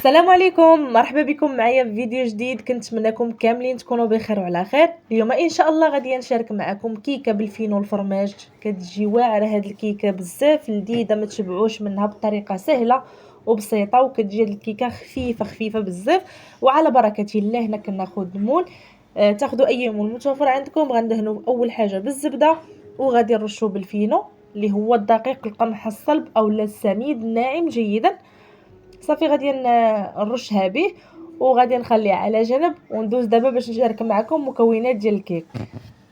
السلام عليكم، مرحبا بكم معايا في فيديو جديد. كنتمنىكم كاملين تكونوا بخير وعلى خير. اليوم ان شاء الله غادي نشارك معكم كيكه بالفينو والفرماج. كتجي واعره هاد الكيكه بزاف لذيذه، ما تشبعوش منها بطريقه سهله وبسيطه، وكتجي هاد الكيكه خفيفه بزاف. وعلى بركه الله هنا كناخذ المول. تاخذوا اي مول متوفر عندكم. غندهنوا اول حاجه بالزبده، وغادي نرشوا بالفينو اللي هو الدقيق القمح الصلب اولا السميد الناعم جيدا. صافي غادي نرشها به وغادي نخليها على جنب، وندوز دابا باش نشارك معكم مكونات ديال الكيك.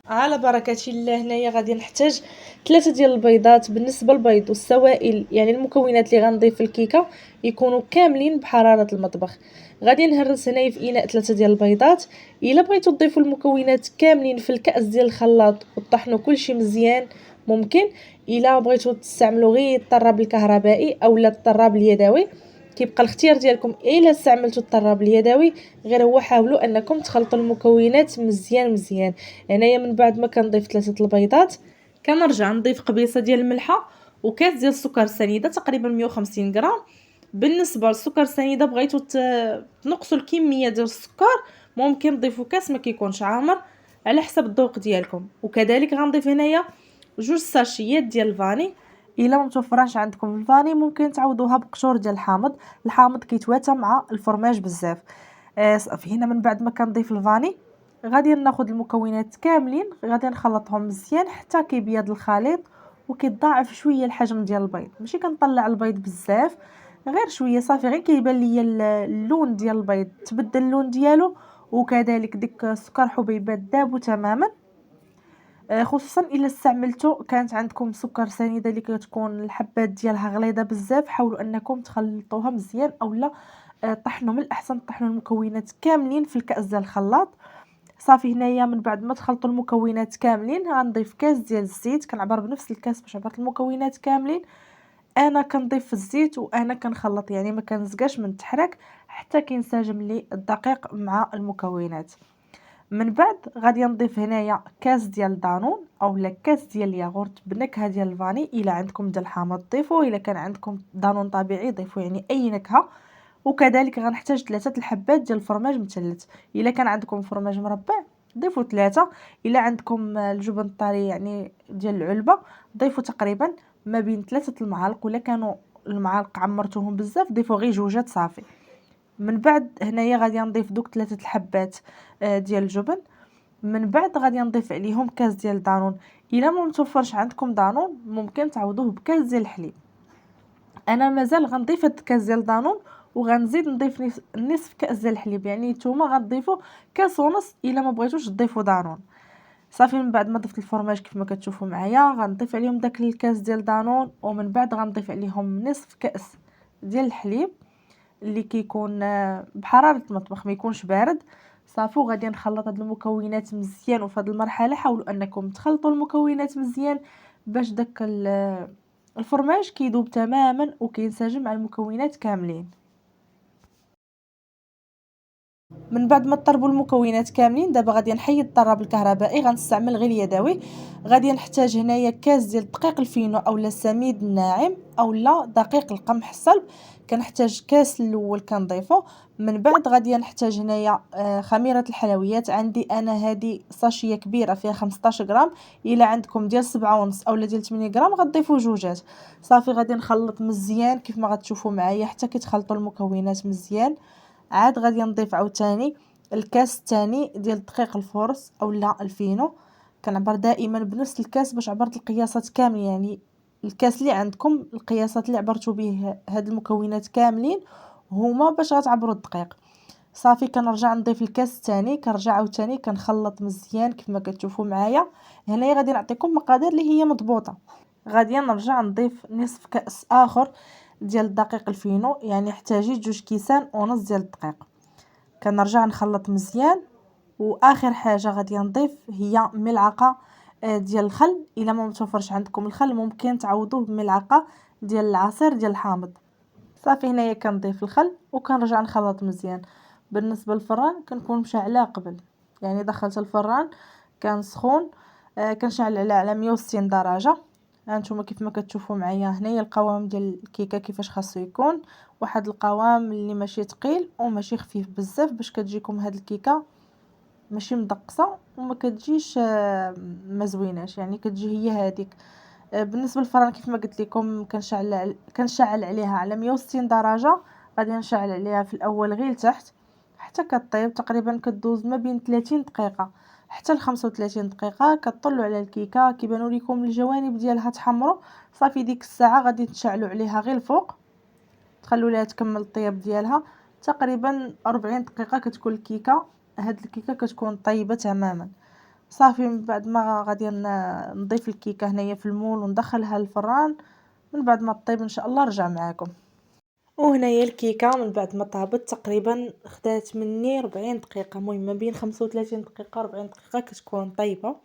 على بركه الله. هنايا غادي نحتاج 3 ديال البيضات. بالنسبه للبيض والسوائل يعني المكونات اللي غنضيف في الكيكه يكونوا كاملين بحراره المطبخ. غادي نهرس هنايا في اناء 3 ديال البيضات. الا بغيتو تضيفوا المكونات كاملين في الكاس ديال الخلاط وطحنوا كلشي مزيان ممكن. الا بغيتو تستعملوا غير الطراب الكهربائي اولا الطراب اليدوي كيبقى الاختيار ديالكم. الا استعملتوا الطراب اليدوي غير هو حاولوا انكم تخلطوا المكونات مزيان. هنايا من بعد ما كنضيف 3 البيضات كنرجع نضيف قبيصه ديال الملحه وكاس ديال السكر سنيده تقريبا 150 غرام. بالنسبه للسكر سنيده بغيتو تنقصوا الكميه ديال السكر ممكن تضيفوا كاس ما كيكونش عامر على حسب الذوق ديالكم. وكذلك غنضيف هنايا 2 ساشيات ديال الفاني. الا ما متوفراش عندكم الفاني ممكن تعوضوها بقشور ديال الحامض كيتواتى مع الفرماج بزاف. صافي هنا من بعد ما كنضيف الفاني غادي ناخذ المكونات كاملين غادي نخلطهم مزيان حتى كيبيض الخليط وكيتضاعف شويه الحجم ديال البيض. ماشي كنطلع البيض بزاف، غير شويه صافي، غير كيبان ليا اللون ديال البيض تبدل اللون ديالو، وكذلك ديك السكر حبيبات دابو تماما. خصوصا الا استعملتو كانت عندكم سكر سنيده اللي كتكون الحبات ديالها غليظه بزاف، حاولوا انكم تخلطوها مزيان اولا طحنوا. من الاحسن طحنوا المكونات كاملين في الكاس ديال الخلاط. صافي هنايا من بعد ما تخلطوا المكونات كاملين غنضيف كاس ديال الزيت. كنعبر بنفس الكاس باش عبرت المكونات كاملين. انا كنضيف الزيت وانا كنخلط، يعني ما كنزقاش من التحرك حتى كينسجم لي الدقيق مع المكونات. من بعد غادي نضيف هنايا كاس ديال دانون اولا كاس ديال الياغورت بنكهه ديال الفاني. الا عندكم ديال الحامض ضيفوه، الا كان عندكم دانون طبيعي ضيفوه، يعني اي نكهه. وكذلك غنحتاج 3 الحبات ديال الفرماج مثلث. الا كان عندكم فرماج مربع ضيفوا 3. الا عندكم الجبن الطري يعني ديال العلبه ضيفوا تقريبا ما بين 3 المعالق. ولا كانوا المعالق عمرتوهم بزاف ضيفوا غير جوجات صافي. من بعد هنايا غادي نضيف دوك 3 الحبات ديال الجبن. من بعد غادي نضيف عليهم كاس ديال دانون. الا ما متوفرش عندكم دانون ممكن تعوضوه بكاس ديال الحليب. انا مازال غنضيف هاد الكاس ديال دانون وغنزيد نضيف نصف كاس ديال الحليب، يعني نتوما غتضيفوا كاس ونص الا ما بغيتوش تضيفوا دانون. صافي من بعد ما ضفت الفرماج كيف ما كتشوفوا معايا غنضيف عليهم داك الكاس ديال دانون، ومن بعد غنضيف عليهم نصف كاس ديال الحليب اللي كيكون بحراره المطبخ ما يكونش بارد. صافي وغادي نخلط هاد المكونات مزيان. وفي هاد المرحله حاولوا انكم تخلطوا المكونات مزيان باش داك الفرماج كيذوب تماما وكينسجم مع المكونات كاملين. من بعد ما طربوا المكونات كاملين دابا غادي نحيد الطراب الكهربائي، غنستعمل غير اليدوي. غادي نحتاج هنايا كاس ديال دقيق الفينو اولا السميد الناعم اولا دقيق القمح الصلب. كنحتاج كاس الاول كنضيفه. من بعد غادي نحتاج هنايا خميره الحلويات. عندي انا هذه ساشيه كبيره فيها 15 غرام. الا عندكم ديال 7 ونص اولا ديال 8 غرام غتضيفوا جوجات. صافي غادي نخلط مزيان كيف ما غتشوفوا معايا حتى كيتخلطوا المكونات مزيان. عاد غادي نضيف عاوتاني الكاس الثاني ديال دقيق الفورس اولا الفينو. كنعبر دائما بنفس الكاس باش عبرت القياسات كاملين، يعني الكاس اللي عندكم القياسات اللي عبرتوا به هاد المكونات كاملين هما باش غتعبروا الدقيق. صافي كنرجع نضيف الكاس الثاني، كنرجع عاوتاني كنخلط مزيان كيف ما كتشوفوا معايا. هنايا غادي نعطيكم مقادير اللي هي مضبوطه. غادي نرجع نضيف نصف كاس اخر ديال الدقيق الفينو، يعني احتاجيت 2 كيسان ونص ديال الدقيق. كنرجع نخلط مزيان. واخر حاجه غادي نضيف هي ملعقه ديال الخل. الا ما متوفرش عندكم الخل ممكن تعوضوه بملعقه ديال العصير ديال الحامض. صافي هنايا كنضيف الخل وكنرجع نخلط مزيان. بالنسبه للفران كنكون مشعله قبل، يعني دخلت الفران كان سخون. كنشعل على 160 درجه. هانتوما كيف ما كتشوفوا معايا هنايا القوام ديال الكيكه كيفاش خاصو يكون، واحد القوام اللي ماشي ثقيل وماشي خفيف بزاف، باش كتجيكم هاد الكيكه ماشي مدقصه وما كتجيش ما زويناش، يعني كتجي هي هذيك. بالنسبه للفران كيف ما قلت لكم كنشعل عليها على 160 درجه، غادي نشعل عليها في الاول غير لتحت حتى كطيب، تقريبا كدوز ما بين 30 دقيقه حتى ل 35 دقيقه. كطلوا على الكيكه كيبانوا لكم الجوانب ديالها تحمروا، صافي ديك الساعه غادي تشعلوا عليها غير الفوق، تخلوا ليها تكمل الطياب ديالها تقريبا 40 دقيقه كتكون الكيكه. هاد الكيكه كتكون طيبه تماما. صافي من بعد ما غادي نضيف الكيكه هنايا في المول وندخلها للفران، من بعد ما طيب ان شاء الله نرجع معاكم. وهنايا الكيكه من بعد ما طابت تقريبا خدات مني 40 دقيقه، المهم ما بين 35 دقيقه 40 دقيقه كتكون طيبه.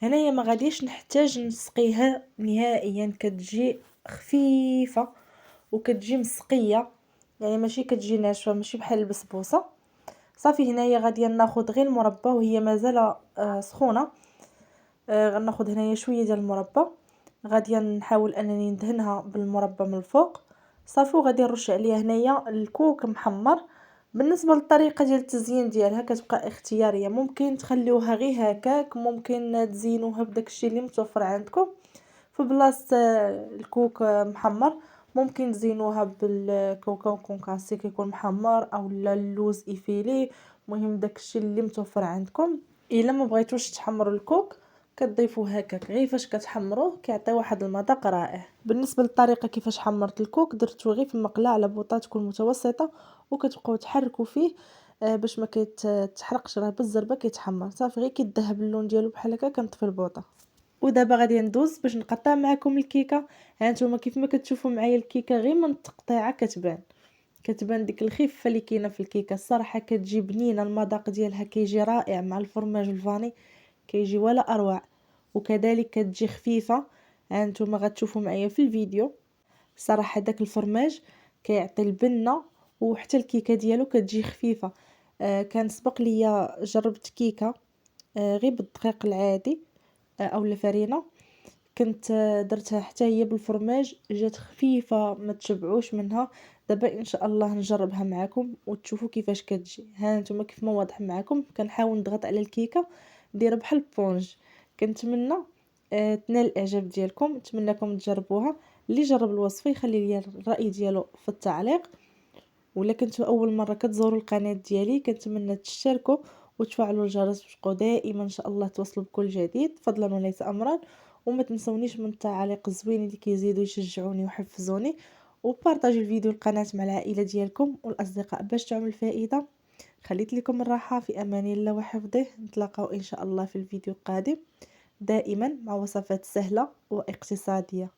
هنايا ما غاديش نحتاج نسقيها نهائيا، كتجي خفيفه وكتجي مسقيه، يعني ماشي كتجي ناشفه ماشي بحال البسبوسه. صافي هنايا غادي ناخذ غير المربى وهي مازال سخونه. غناخذ هنايا شويه ديال المربى، غادي نحاول انني ندهنها بالمربى من الفوق. صافي وغادي نرش عليها هنايا الكوك محمر. بالنسبه للطريقه ديال التزيين ديالها كتبقى اختياريه، ممكن تخليوها غير هكاك، ممكن تزينوها بداك الشيء اللي متوفر عندكم. في بلاصه الكوك محمر ممكن تزينوها بالكاوكاو كونكاسي كيكون محمر، او اللوز ايفيلي، مهم داك الشيء اللي متوفر عندكم. الا ما بغيتوش تحمروا الكوك كتضيفوه هكاك غير فاش كتحمروه كيعطي واحد المذاق رائع. بالنسبه للطريقه كيفاش حمرت الكوك، درتو غير في المقله على بوطه تكون متوسطه، وكتبقاو تحركوا فيه باش ما كيتحرقش، راه بالزربه كيتحمر. صافي غير كيذهب اللون ديالو بحال هكا كنطفي البوطه. ودابا غادي ندوز باش نقطع معكم الكيكه. هانتوما كيف ما كتشوفوا معايا الكيكه غير من التقطيعه كتبان ديك الخفه اللي كاينه في الكيكه. الصراحه كتجي بنينه، المذاق ديالها كيجي رائع مع الفرماج والفاني، كيجي ولا اروع. وكذلك كتجي خفيفه، هانتوما غتشوفوا معايا في الفيديو. صراحه داك الفرماج كيعطي البنه، وحتى الكيكه ديالو كتجي خفيفه. كان سبق ليا جربت كيكه غير بالدقيق العادي او الفرينه، كنت درتها حتى هي بالفرماج، جات خفيفه ما تشبعوش منها. دابا ان شاء الله نجربها معكم وتشوفوا كيفاش كتجي. ها نتوما كيف ما واضح معكم كنحاول نضغط على الكيكه دايره بحال البونج. كنتمنى تنال الاعجاب ديالكم، نتمنىكم تجربوها. اللي جرب الوصفه يخلي لي الراي ديالو في التعليق. ولا كنتو اول مره كتزوروا القناه ديالي كنتمنى تشتركوا وتفعلوا الجرس باش تبقوا دائما ان شاء الله توصلوا بكل جديد فضلا وليس امرا. وما تنسونيش من التعاليق الزوينين اللي كيزيدوا يشجعوني ويحفزوني، وبارطاجي الفيديو القناه مع العائله ديالكم والاصدقاء باش تعمل الفائده. خليت لكم الراحه في امان الله وحفظه. نتلاقاو ان شاء الله في الفيديو القادم، دائما مع وصفات سهله واقتصاديه.